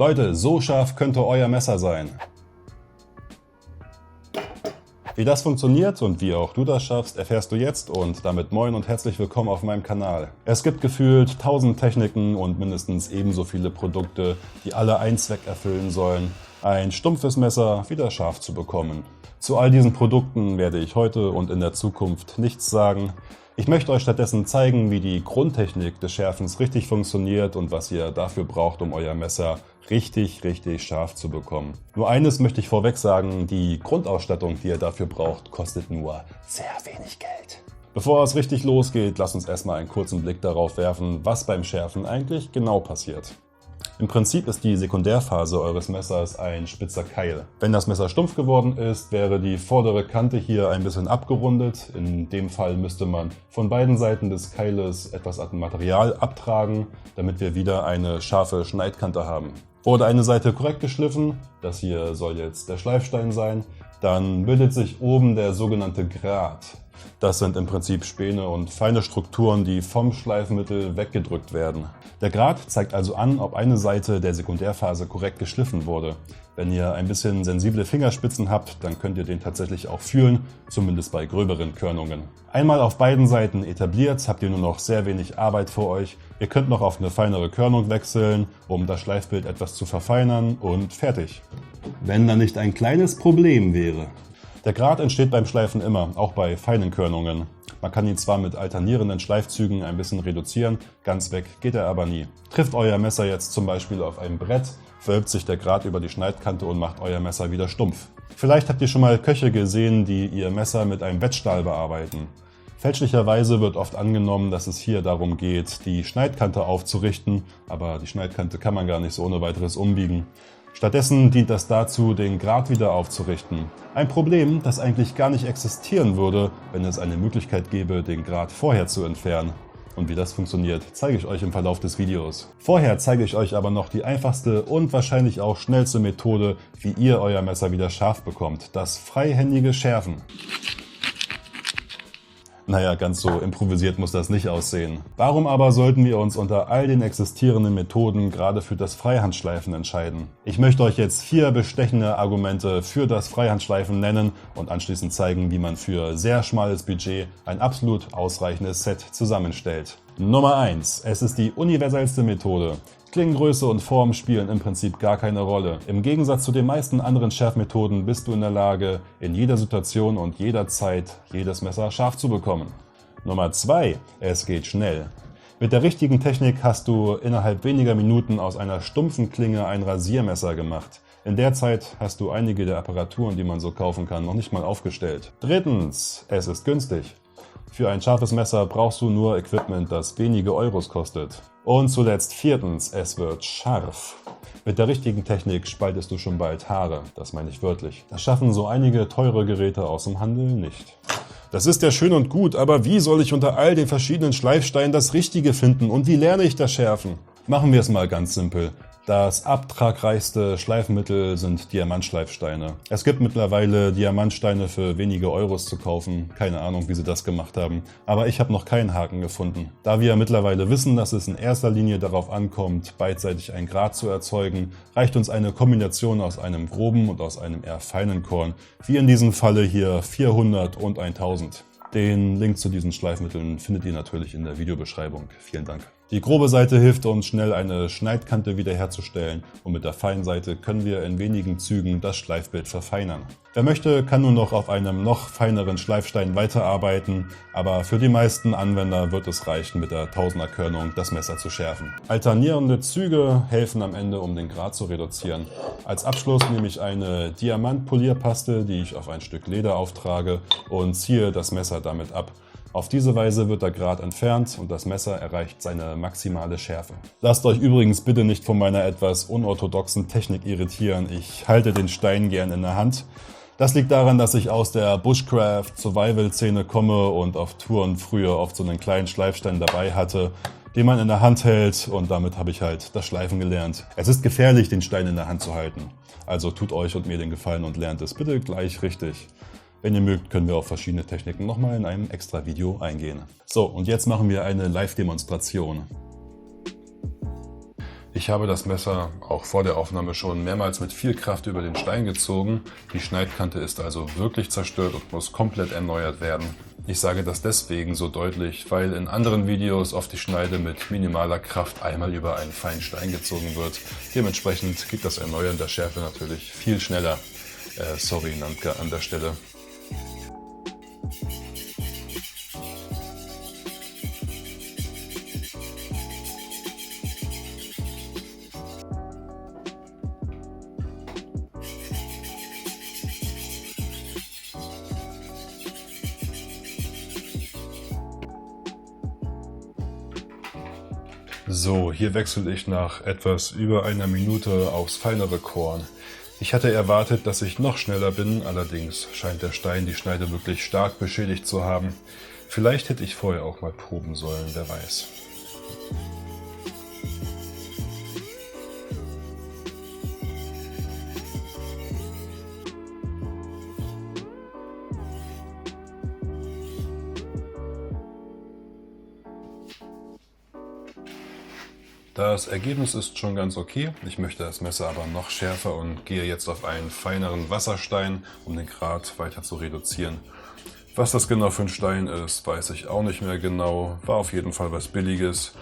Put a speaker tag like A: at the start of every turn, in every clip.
A: Leute, so scharf könnte euer Messer sein. Wie das funktioniert und wie auch du das schaffst, erfährst du jetzt und damit moin und herzlich willkommen auf meinem Kanal. Es gibt gefühlt 1000 Techniken und mindestens ebenso viele Produkte, die alle einen Zweck erfüllen sollen, ein stumpfes Messer wieder scharf zu bekommen. Zu all diesen Produkten werde ich heute und in der Zukunft nichts sagen. Ich möchte euch stattdessen zeigen, wie die Grundtechnik des Schärfens richtig funktioniert und was ihr dafür braucht, um euer Messer richtig scharf zu bekommen. Nur eines möchte ich vorweg sagen, die Grundausstattung, die ihr dafür braucht, kostet nur sehr wenig Geld. Bevor es richtig losgeht, lasst uns erstmal einen kurzen Blick darauf werfen, was beim Schärfen eigentlich genau passiert. Im Prinzip ist die Sekundärphase eures Messers ein spitzer Keil. Wenn das Messer stumpf geworden ist, wäre die vordere Kante hier ein bisschen abgerundet. In dem Fall müsste man von beiden Seiten des Keiles etwas an Material abtragen, damit wir wieder eine scharfe Schneidkante haben. Wurde eine Seite korrekt geschliffen, das hier soll jetzt der Schleifstein sein, dann bildet sich oben der sogenannte Grat. Das sind im Prinzip Späne und feine Strukturen, die vom Schleifmittel weggedrückt werden. Der Grat zeigt also an, ob eine Seite der Sekundärphase korrekt geschliffen wurde. Wenn ihr ein bisschen sensible Fingerspitzen habt, dann könnt ihr den tatsächlich auch fühlen, zumindest bei gröberen Körnungen. Einmal auf beiden Seiten etabliert, habt ihr nur noch sehr wenig Arbeit vor euch. Ihr könnt noch auf eine feinere Körnung wechseln, um das Schleifbild etwas zu verfeinern und fertig. Wenn da nicht ein kleines Problem wäre. Der Grat entsteht beim Schleifen immer, auch bei feinen Körnungen. Man kann ihn zwar mit alternierenden Schleifzügen ein bisschen reduzieren, ganz weg geht er aber nie. Trifft euer Messer jetzt zum Beispiel auf ein Brett, wölbt sich der Grat über die Schneidkante und macht euer Messer wieder stumpf. Vielleicht habt ihr schon mal Köche gesehen, die ihr Messer mit einem Wettstahl bearbeiten. Fälschlicherweise wird oft angenommen, dass es hier darum geht, die Schneidkante aufzurichten, aber die Schneidkante kann man gar nicht so ohne weiteres umbiegen. Stattdessen dient das dazu, den Grat wieder aufzurichten. Ein Problem, das eigentlich gar nicht existieren würde, wenn es eine Möglichkeit gäbe, den Grat vorher zu entfernen. Und wie das funktioniert, zeige ich euch im Verlauf des Videos. Vorher zeige ich euch aber noch die einfachste und wahrscheinlich auch schnellste Methode, wie ihr euer Messer wieder scharf bekommt: das freihändige Schärfen. Naja, ganz so improvisiert muss das nicht aussehen. Warum aber sollten wir uns unter all den existierenden Methoden gerade für das Freihandschleifen entscheiden? Ich möchte euch jetzt 4 bestechende Argumente für das Freihandschleifen nennen und anschließend zeigen, wie man für sehr schmales Budget ein absolut ausreichendes Set zusammenstellt. Nummer 1. Es ist die universellste Methode. Klingengröße und Form spielen im Prinzip gar keine Rolle. Im Gegensatz zu den meisten anderen Schärfmethoden bist du in der Lage, in jeder Situation und jederzeit jedes Messer scharf zu bekommen. Nummer 2. Es geht schnell. Mit der richtigen Technik hast du innerhalb weniger Minuten aus einer stumpfen Klinge ein Rasiermesser gemacht. In der Zeit hast du einige der Apparaturen, die man so kaufen kann, noch nicht mal aufgestellt. Drittens. Es ist günstig. Für ein scharfes Messer brauchst du nur Equipment, das wenige Euros kostet. Und zuletzt 4. Es wird scharf. Mit der richtigen Technik spaltest du schon bald Haare, das meine ich wörtlich. Das schaffen so einige teure Geräte aus dem Handel nicht. Das ist ja schön und gut, aber wie soll ich unter all den verschiedenen Schleifsteinen das Richtige finden und wie lerne ich das Schärfen? Machen wir es mal ganz simpel. Das abtragreichste Schleifmittel sind Diamantschleifsteine. Es gibt mittlerweile Diamantsteine für wenige Euros zu kaufen. Keine Ahnung, wie sie das gemacht haben. Aber ich habe noch keinen Haken gefunden. Da wir mittlerweile wissen, dass es in erster Linie darauf ankommt, beidseitig einen Grat zu erzeugen, reicht uns eine Kombination aus einem groben und aus einem eher feinen Korn. Wie in diesem Falle hier 400 und 1000. Den Link zu diesen Schleifmitteln findet ihr natürlich in der Videobeschreibung. Vielen Dank. Die grobe Seite hilft uns, schnell eine Schneidkante wiederherzustellen und mit der feinen Seite können wir in wenigen Zügen das Schleifbild verfeinern. Wer möchte, kann nun noch auf einem noch feineren Schleifstein weiterarbeiten, aber für die meisten Anwender wird es reichen, mit der 1000er Körnung das Messer zu schärfen. Alternierende Züge helfen am Ende, um den Grat zu reduzieren. Als Abschluss nehme ich eine Diamantpolierpaste, die ich auf ein Stück Leder auftrage und ziehe das Messer damit ab. Auf diese Weise wird der Grat entfernt und das Messer erreicht seine maximale Schärfe. Lasst euch übrigens bitte nicht von meiner etwas unorthodoxen Technik irritieren. Ich halte den Stein gern in der Hand. Das liegt daran, dass ich aus der Bushcraft-Survival-Szene komme und auf Touren früher oft so einen kleinen Schleifstein dabei hatte, den man in der Hand hält, und damit habe ich halt das Schleifen gelernt. Es ist gefährlich, den Stein in der Hand zu halten. Also tut euch und mir den Gefallen und lernt es bitte gleich richtig. Wenn ihr mögt, können wir auf verschiedene Techniken nochmal in einem extra Video eingehen. So, und jetzt machen wir eine Live-Demonstration. Ich habe das Messer auch vor der Aufnahme schon mehrmals mit viel Kraft über den Stein gezogen. Die Schneidkante ist also wirklich zerstört und muss komplett erneuert werden. Ich sage das deswegen so deutlich, weil in anderen Videos oft die Schneide mit minimaler Kraft einmal über einen feinen Stein gezogen wird. Dementsprechend geht das Erneuern der Schärfe natürlich viel schneller. Sorry, Nandka, an der Stelle. So, hier wechsle ich nach etwas über einer Minute aufs feinere Korn. Ich hatte erwartet, dass ich noch schneller bin, allerdings scheint der Stein die Schneide wirklich stark beschädigt zu haben. Vielleicht hätte ich vorher auch mal proben sollen, wer weiß. Das Ergebnis ist schon ganz okay. Ich möchte das Messer aber noch schärfer und gehe jetzt auf einen feineren Wasserstein, um den Grat weiter zu reduzieren. Was das genau für ein Stein ist, weiß ich auch nicht mehr genau. War auf jeden Fall was Billiges.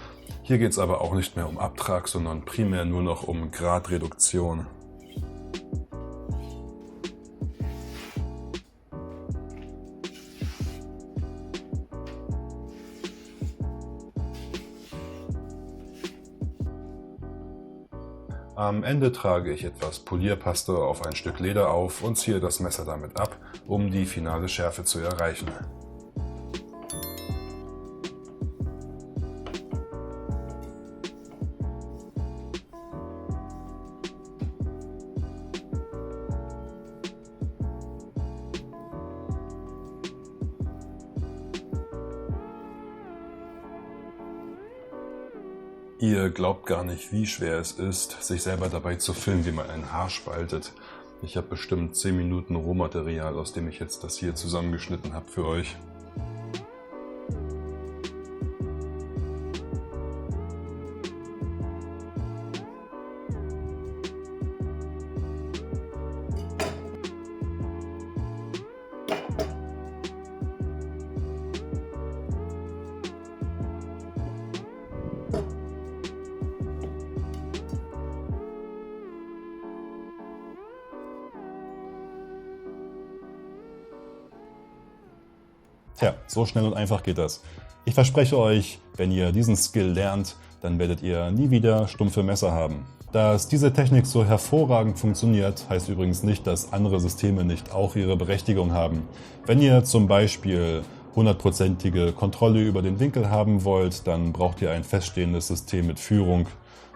A: Hier geht es aber auch nicht mehr um Abtrag, sondern primär nur noch um Gradreduktion. Am Ende trage ich etwas Polierpaste auf ein Stück Leder auf und ziehe das Messer damit ab, um die finale Schärfe zu erreichen. Ihr glaubt gar nicht, wie schwer es ist, sich selber dabei zu filmen, wie man ein Haar spaltet. Ich habe bestimmt 10 Minuten Rohmaterial, aus dem ich jetzt das hier zusammengeschnitten habe für euch. Tja, so schnell und einfach geht das. Ich verspreche euch, wenn ihr diesen Skill lernt, dann werdet ihr nie wieder stumpfe Messer haben. Dass diese Technik so hervorragend funktioniert, heißt übrigens nicht, dass andere Systeme nicht auch ihre Berechtigung haben. Wenn ihr zum Beispiel 100%ige Kontrolle über den Winkel haben wollt, dann braucht ihr ein feststehendes System mit Führung.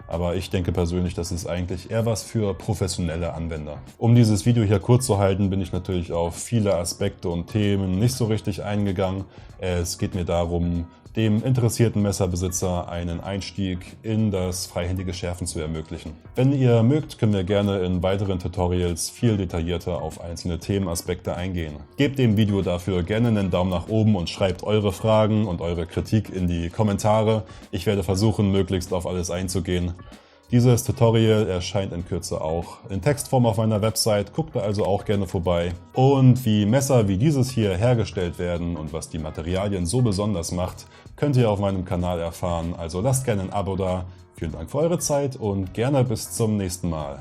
A: Aber ich denke persönlich, das ist eigentlich eher was für professionelle Anwender. Um dieses Video hier kurz zu halten, bin ich natürlich auf viele Aspekte und Themen nicht so richtig eingegangen. Es geht mir darum, dem interessierten Messerbesitzer einen Einstieg in das freihändige Schärfen zu ermöglichen. Wenn ihr mögt, können wir gerne in weiteren Tutorials viel detaillierter auf einzelne Themenaspekte eingehen. Gebt dem Video dafür gerne einen Daumen nach oben und schreibt eure Fragen und eure Kritik in die Kommentare. Ich werde versuchen, möglichst auf alles einzugehen. Dieses Tutorial erscheint in Kürze auch in Textform auf meiner Website, guckt da also auch gerne vorbei. Und wie Messer wie dieses hier hergestellt werden und was die Materialien so besonders macht, könnt ihr auf meinem Kanal erfahren. Also lasst gerne ein Abo da. Vielen Dank für eure Zeit und gerne bis zum nächsten Mal.